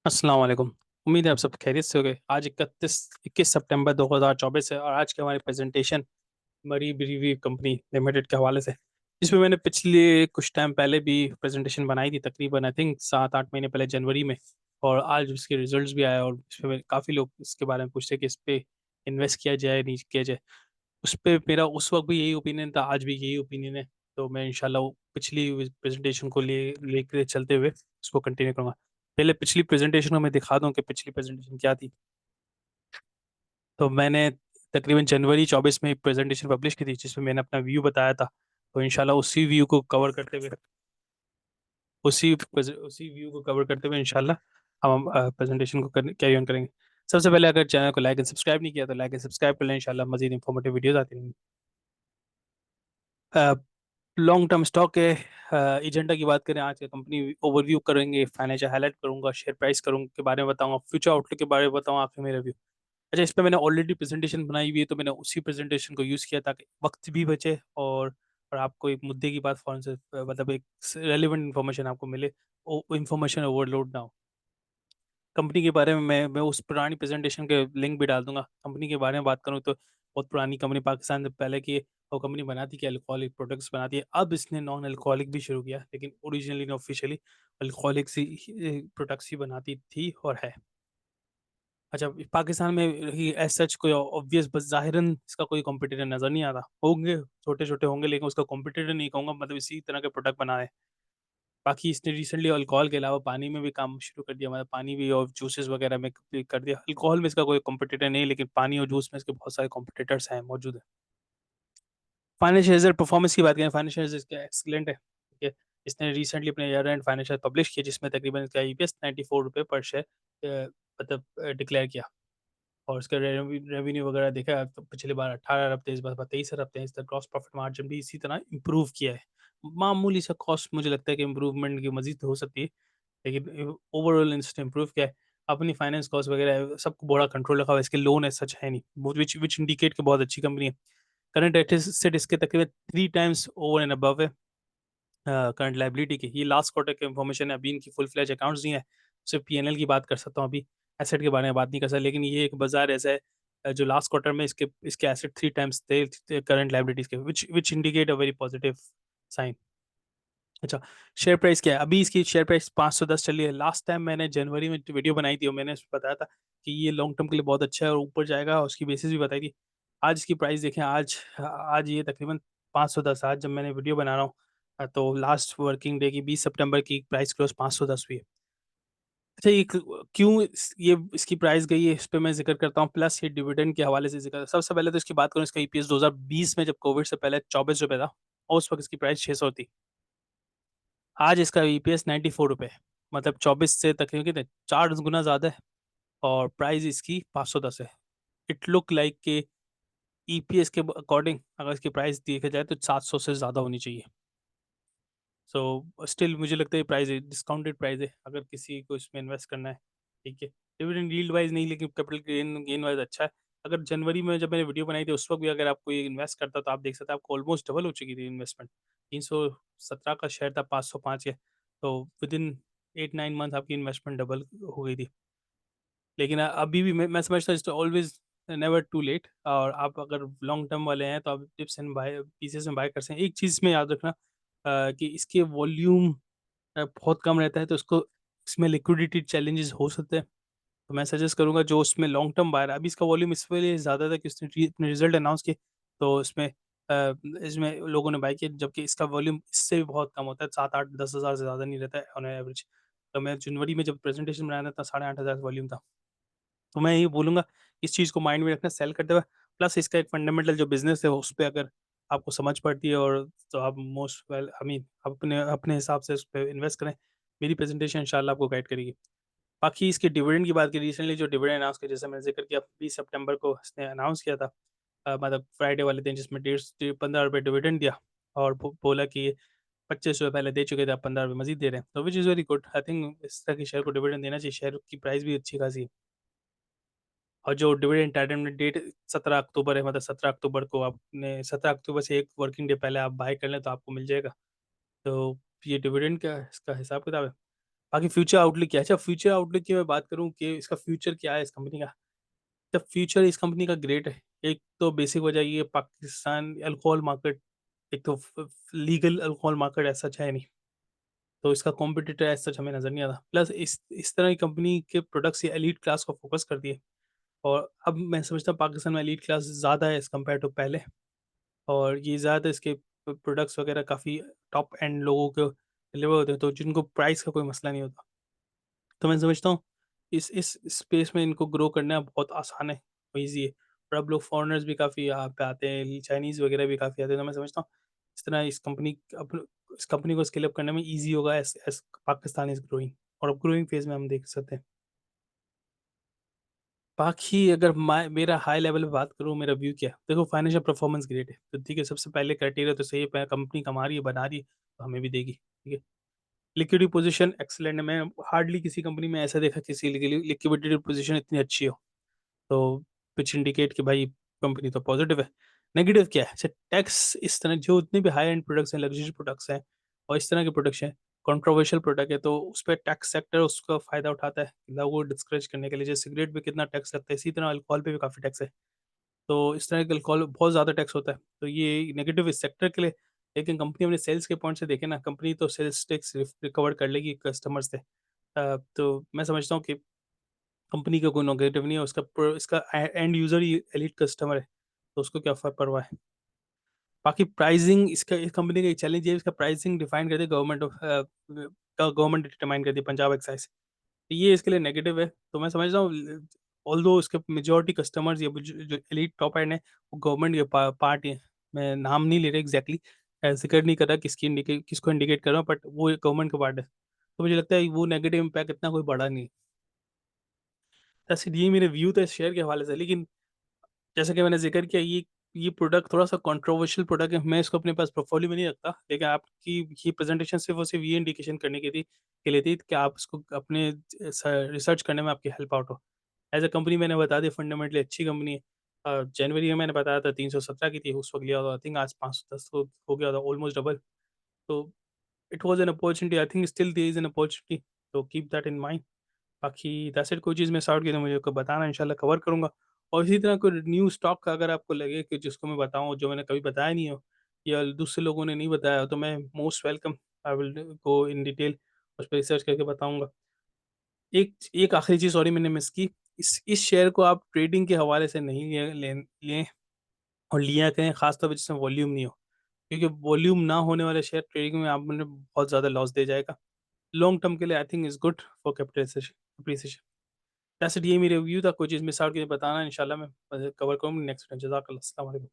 अस्सलाम वालेकुम। उम्मीद है आप सब खैरियत से होंगे। आज 21 सितंबर 2024 है और आज की हमारी प्रेजेंटेशन मरी ब्रीवी कंपनी लिमिटेड के हवाले से, जिसमें मैंने पिछले कुछ टाइम पहले भी प्रेजेंटेशन बनाई थी, तकरीबन आई थिंक 7-8 महीने पहले जनवरी में। और आज उसके रिजल्ट्स भी आए और इसमें काफ़ी लोग इसके बारे में पूछते हैं कि इस पे इन्वेस्ट किया जाए नहीं किया जाए। उस पे मेरा उस वक्त भी यही ओपिनियन था, आज भी यही ओपिनियन है। तो मैं इंशाल्लाह वो पिछली प्रेजेंटेशन को लेकर चलते हुए उसको कंटिन्यू करूंगा। पहले पिछली प्रेजेंटेशन को मैं दिखा दूं कि पिछली प्रेजेंटेशन क्या थी। तो मैंने तकरीबन जनवरी 24 में एक प्रेजेंटेशन पब्लिश की थी जिसमें मैंने अपना व्यू बताया था। तो इंशाल्लाह उसी व्यू को कवर करते हुए इंशाल्लाह हम प्रेजेंटेशन को कैरी ऑन करेंगे। सबसे पहले अगर चैनल को लाइक एंड सब्सक्राइब नहीं किया तो लाइक एंड सब्सक्राइब कर लें। इंशाल्लाह मजीद इंफॉर्मेटिव वीडियोस आती रहेंगी। लॉन्ग टर्म स्टॉक के एजेंडा की बात करें, आज का कंपनी ओवरव्यू करेंगे, फाइनेंशियल हाईलाइट करूंगा, शेयर प्राइस करूंगा के बारे में बताऊंगा, फ्यूचर आउटलुक के बारे में बताऊंगा, आखिर में रिव्यू। अच्छा, इस पे मैंने ऑलरेडी प्रेजेंटेशन बनाई हुई है तो मैंने उसी प्रेजेंटेशन को यूज़ किया ताकि वक्त भी बचे और आपको एक मुद्दे की बात फौरन से मतलब एक रेलिवेंट इन्फॉर्मेशन आपको मिले, इन्फॉर्मेशन ओवरलोड ना हो। कंपनी के बारे में मैं उस पुरानी प्रेजेंटेशन के लिंक भी डाल दूंगा। कंपनी के बारे में बात करूँ तो बहुत पुरानी कंपनी, पाकिस्तान से पहले की वो कंपनी बनाती कि अल्कोहलिक प्रोडक्ट्स बनाती है। अब इसने नॉन अल्कोहलिक भी शुरू किया, लेकिन ओरिजिनली ऑफिशियली अल्कोहलिक सी प्रोडक्ट्स ही बनाती थी और है। अच्छा, पाकिस्तान में ही एज सच कोई ऑब्वियस बस ज़ाहिरन इसका कोई कॉम्पिटिटर नज़र नहीं आता। होंगे, छोटे छोटे होंगे, लेकिन उसका कॉम्पिटिटर नहीं कहूँगा, मतलब इसी तरह के प्रोडक्ट बना है। बाकी इसने रिसेंटली अल्कोहल के अलावा पानी में भी काम शुरू कर दिया, मतलब पानी भी और जूसेस वगैरह में भी कर दिया। अल्कोहल में इसका कोई कॉम्पिटिटर नहीं है, लेकिन पानी और जूस में इसके बहुत सारे कॉम्पिटिटर्स हैं मौजूद है। फाइनेंशियल रिजल्ट परफॉर्मेंस की बात करें, फाइनेंशियल रिजल्ट इसका एक्सीलेंट है, ठीक है। इसने रिसेंटली अपने ईयर एंड फाइनेंशियल पब्लिश किया जिसमें तकरीबन इसका ईपीएस 94 रुपये पर शेयर मतलब डिक्लेयर किया। और उसका रेवेन्यू वगैरह देखा तो पिछली बार 18 अरब थे, इस बार 23 अरब थे। इसका ग्रॉस प्रॉफिट मार्जिन भी इसी तरह इंप्रूव किया है। मामूली सा कॉस्ट मुझे लगता है कि इम्प्रूवमेंट की मजीद हो सकती है, लेकिन ओवरऑल इसने इम्प्रूव किया है। अपनी फाइनेंस कॉस्ट वगैरह सबको बड़ा कंट्रोल रखा हुआ है। इसके लोन एज सच है नहीं, विच इंडिकेट के बहुत अच्छी कंपनी है। करंट एसेट इसके तकरीबन 3 टाइम्स ओवर एंड अबव है करंट लाइबिलिटी की। ये लास्ट क्वार्टर की इन्फॉर्मेशन है, अभी इनकी फुल फ्लैज अकाउंट्स नहीं है। सिर्फ पीएनएल की बात कर सकता हूँ, अभी एसेट के बारे में बात नहीं कर सकता। लेकिन ये एक बाजार ऐसा है जो लास्ट क्वार्टर में इसके इसके एसेट 3 टाइम्स थे करंट लाइबिलिटीज के, which indicate a very positive sign. अच्छा, शेयर प्राइस क्या है? अभी इसकी शेयर प्राइस 510 चल रही है। लास्ट टाइम मैंने जनवरी में वीडियो बनाई थी और मैंने उसमें बताया था कि ये लॉन्ग टर्म के लिए बहुत अच्छा है और ऊपर जाएगा, और उसकी बेसिस भी बताई थी। आज इसकी प्राइस देखें, आज आज ये तकरीबन 510, आज जब मैंने वीडियो बना रहा हूँ तो लास्ट वर्किंग डे की 20 सितंबर की प्राइस क्लोज 510 हुई है। अच्छा, ये क्यों ये इसकी प्राइस गई है, इस पे मैं जिक्र करता हूँ, प्लस ये डिविडेंड के हवाले से जिक्र। सबसे पहले तो इसकी बात करूँ, इसका ईपीएस 2020 में जब कोविड से पहले 24 रुपये था और उस वक्त इसकी प्राइस 600 थी। आज इसका ईपीएस 94 रुपये है, मतलब 24 से तकरीबन कितने 4 गुना ज़्यादा है। और प्राइस इसकी 510 है। इट लुक लाइक के ईपीएस के अकॉर्डिंग अगर इसकी प्राइस देखा जाए तो 700 से ज़्यादा होनी चाहिए। सो स्टिल मुझे लगता है ये प्राइस है, डिस्काउंटेड प्राइस है अगर किसी को इसमें इन्वेस्ट करना है, ठीक है। डिविडेंड यील्ड वाइज नहीं, लेकिन कैपिटल गेन गेन वाइज अच्छा है। अगर जनवरी में जब मैंने वीडियो बनाई थी उस वक्त भी अगर आप कोई इन्वेस्ट करता तो आप देख सकते हैं आपको ऑलमोस्ट डबल हो चुकी थी इन्वेस्टमेंट। 317 का शेयर था, 505 है। तो विद इन 8-9 मंथ आपकी इन्वेस्टमेंट डबल हो गई थी। लेकिन अभी भी मैं समझता हूँ ऑलवेज नेवर टू लेट। और आप अगर लॉन्ग टर्म वाले हैं तो आप डिप्स एंड बाय पीसेस में बाय कर सकते हैं। एक चीज़ में याद रखना कि इसके वॉल्यूम बहुत कम रहता है, तो इसको इसमें लिक्विडिटी चैलेंजेस हो सकते हैं। तो मैं सजेस्ट करूंगा जो उसमें लॉन्ग टर्म बायर, अभी इसका वॉल्यूम इस वजह ज़्यादा था कि उसने अपने रिजल्ट अनाउंस किए तो इसमें लोगों ने बाई किया, जबकि इसका वॉल्यूम इससे भी बहुत कम होता है, 7-8-10 हज़ार से ज़्यादा नहीं रहता है ऑन एवरेज। तो मैं जनवरी में जब प्रेजेंटेशन बनाया था 8,500 वॉल्यूम था। तो मैं ये बोलूँगा इस चीज़ को माइंड में रखना सेल करते हुए। प्लस इसका एक फंडामेंटल जो बिजनेस है उस पे अगर आपको समझ पड़ती है और तो आप मोस्ट वेल आई मीन अपने अपने हिसाब से उस पे इन्वेस्ट करें। मेरी प्रेजेंटेशन इंशाल्लाह आपको गाइड करेगी। बाकी इसके डिविडेंड की बात की, रिसेंटली जो डिविडेंड अनाउंस किया जैसे मैंने जिक्र किया 20 सितंबर को इसने अनाउंस किया था, मतलब फ्राइडे वाले दिन, जिसमें 15 रुपये डिविडेंड दिया। और बोला कि 25 रुपये पहले दे चुके थे, अब 15 रुपये मजीद दे रहे हैं, तो which is very good. I think इस तरह के शेयर को डिविडेंड देना चाहिए, शेयर की प्राइस भी अच्छी खासी है। और जो डिविडेंड एंटाइटलमेंट डेट 17 अक्टूबर है, मतलब 17 अक्टूबर को आपने 17 अक्टूबर से एक वर्किंग डे पहले आप बाय कर लें तो आपको मिल जाएगा। तो ये डिविडेंड का इसका हिसाब किताब है। बाकी फ्यूचर आउटलुक क्या है? अच्छा, फ्यूचर आउटलुक की मैं बात करूँ कि इसका फ्यूचर क्या है इस कंपनी का? द फ्यूचर इस कंपनी का ग्रेट है। एक तो बेसिक वजह ये पाकिस्तान अल्कोहल मार्केट, एक तो लीगल अल्कोहल मार्केट ऐसा है नहीं, तो इसका कॉम्पिटिटर एज सच हमें नजर नहीं आता। प्लस इस तरह की कंपनी के प्रोडक्ट्स ये एलीट क्लास को फोकस करती है, और अब मैं समझता हूँ पाकिस्तान में एलीट क्लास ज़्यादा है एज़ कम्पेयर टू पहले, और ये ज़्यादातर इसके प्रोडक्ट्स वगैरह काफ़ी टॉप एंड लोगों को डिलीवर होते हैं, तो जिनको प्राइस का कोई मसला नहीं होता। तो मैं समझता हूँ इस स्पेस में इनको ग्रो करना बहुत आसान है और ईज़ी है, और अब लोग फॉरेनर्स भी काफ़ी यहाँ पे आते हैं, चाइनीज़ वगैरह भी काफ़ी आते हैं, तो मैं समझता हूँ इस तरह इस कंपनी को स्केल अप करने में ईज़ी होगा as as Pakistan is growing, और अब ग्रोइंग फेज़ में हम देख सकते हैं। बाकी अगर मैं मेरा हाई लेवल पे बात करूँ, मेरा व्यू क्या है? देखो, फाइनेंशियल परफॉर्मेंस ग्रेट है, तो ठीक है, सबसे पहले क्राइटेरिया तो सही है, प कंपनी कमा रही है, बना रही है, तो हमें भी देगी, ठीक है। लिक्विडिटी पोज़ीशन एक्सीलेंट है, मैं हार्डली किसी कंपनी में ऐसा देखा किसी लिक्विडिटी पोज़ीशन इतनी अच्छी हो। तो व्हिच इंडिकेट कि भाई कंपनी तो पॉजिटिव है। नेगेटिव क्या है? अच्छा, टैक्स इस तरह जो इतने भी हाई एंड प्रोडक्ट्स हैं, लग्ज़री प्रोडक्ट्स हैं और इस तरह के प्रोडक्ट्स हैं, कंट्रोवर्शियल प्रोडक्ट है, तो उस पे टैक्स सेक्टर उसका फ़ायदा उठाता है लोगों को डिस्करेज करने के लिए। जैसे सिगरेट पे कितना टैक्स लगता है, इसी तरह अल्कोहल पे भी काफ़ी टैक्स है। तो इस तरह के अल्कोहल बहुत ज़्यादा टैक्स होता है। तो ये नेगेटिव इस सेक्टर के लिए, लेकिन कंपनी अपने सेल्स के पॉइंट से देखे ना, कंपनी तो सेल्स टैक्स रिकवर कर लेगी कस्टमर से। तो मैं समझता हूँ कि कंपनी का कोई नेगेटिव नहीं है, इसका एंड यूज़र ही एलीट कस्टमर है, तो उसको क्या फ़र्क पड़ रहा है। बाकी प्राइज़िंग, इसका इस कंपनी का एक चैलेंज ये है, इसका प्राइज़िंग डिफाइन करती है गवर्नमेंट डिटरमाइन करती है, पंजाब एक्साइज़। तो ये इसके लिए नेगेटिव है, तो मैं समझ रहा हूँ ऑल्दो इसके मेजॉरिटी कस्टमर्स या जो एलीट टॉप एंड है, वो गवर्नमेंट के पार्ट ही हैं। मैं नाम नहीं ले रहा एग्ज़ैक्टली, ज़िक्र नहीं कर रहा किसको इंडिकेट कर रहा हूँ, बट वो गवर्नमेंट का पार्ट है। तो मुझे लगता है वो नेगेटिव इम्पैक्ट इतना कोई बड़ा नहीं है। वैसे ये मेरे व्यू थे शेयर के हवाले से, लेकिन जैसा कि मैंने ज़िक्र किया, ये प्रोडक्ट थोड़ा-सा कंट्रोवर्शियल प्रोडक्ट है, मैं इसको अपने पास पोर्टफोलियो में नहीं रखता। लेकिन आपकी ये प्रेज़ेंटेशन सिर्फ़ और सिर्फ़ ये इंडिकेशन करने की थी के लिए थी कि आप इसको अपने रिसर्च करने में आपकी हेल्प आउट हो। एज़ अ कंपनी मैंने बता दिया, फंडामेंटली अच्छी कंपनी है। जनवरी में मैंने बताया था 317 की थी, उस वक़्त लिया था, आई थिंक आज 510 हो गया था, ऑलमोस्ट डबल। तो it was an opportunity, I think still there is an opportunity, तो कीप दैट इन माइंड। बाकी दैट्स इट, कोई चीज़ मिस आउट की तो मुझे को बताना, इंशाल्लाह कवर करूँगा। और इसी तरह कोई न्यू स्टॉक का अगर आपको लगे कि जिसको मैं बताऊँ, जो मैंने कभी बताया नहीं हो या दूसरे लोगों ने नहीं बताया हो, तो मैं most welcome, I will go in detail, उस पे रिसर्च करके बताऊँगा। एक एक आखिरी चीज़ सॉरी मैंने मिस की, इस शेयर को आप ट्रेडिंग के हवाले से नहीं लें और लिया करें, ख़ास तौर पे जिसमें वॉल्यूम नहीं हो। क्योंकि वॉल्यूम ना होने वाले शेयर ट्रेडिंग में आपने बहुत ज़्यादा लॉस दे जाएगा। लॉन्ग टर्म के लिए I think is good for capitalisation appreciation. That's it, ये मेरा रिव्यू था, कोई चीज़ मिस आउट की बताना, इंशाल्लाह मैं कवर करूँगा नेक्स्ट टाइम। जज़ाकल्लाह, अस्सलाम वालेकुम।